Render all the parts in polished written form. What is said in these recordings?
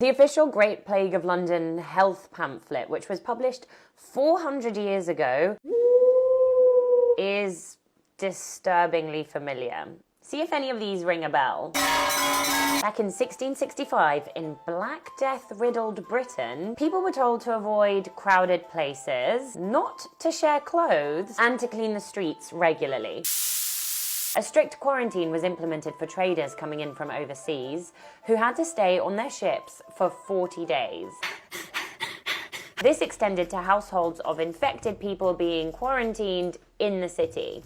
The official Great Plague of London health pamphlet, which was published 400 years ago, is disturbingly familiar. See if any of these ring a bell. Back in 1665, in Black Death-riddled Britain, people were told to avoid crowded places, not to share clothes, and to clean the streets regularly. A strict quarantine was implemented for traders coming in from overseas, who had to stay on their ships for 40 days. This extended to households of infected people being quarantined in the city,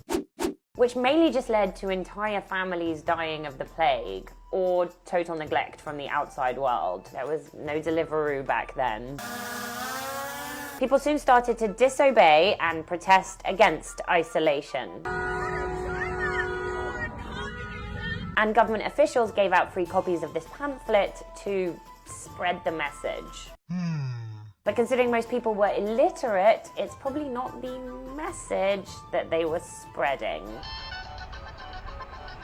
which mainly just led to entire families dying of the plague, or total neglect from the outside world. There was no Deliveroo back then. People soon started to disobey and protest against isolation. And government officials gave out free copies of this pamphlet to spread the message. But considering most people were illiterate, it's probably not the message that they were spreading.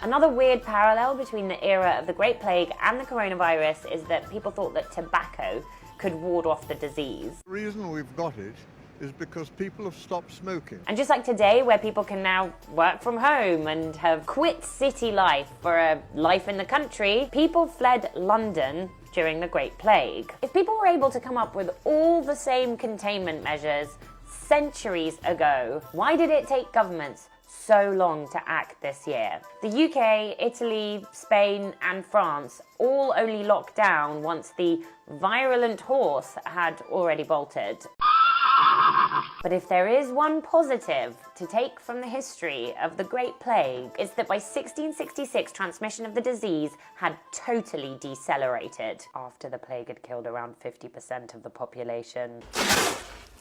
Another weird parallel between the era of the Great Plague and the coronavirus is that people thought that tobacco could ward off the disease. The reason we've got it is because people have stopped smoking. And just like today, where people can now work from home and have quit city life for a life in the country, people fled London during the Great Plague. If people were able to come up with all the same containment measures centuries ago, why did it take governments so long to act this year? The UK, Italy, Spain, and France all only locked down once the virulent horse had already bolted. But if there is one positive to take from the history of the Great Plague, it's that by 1666 transmission of the disease had totally decelerated after the plague had killed around 50% of the population.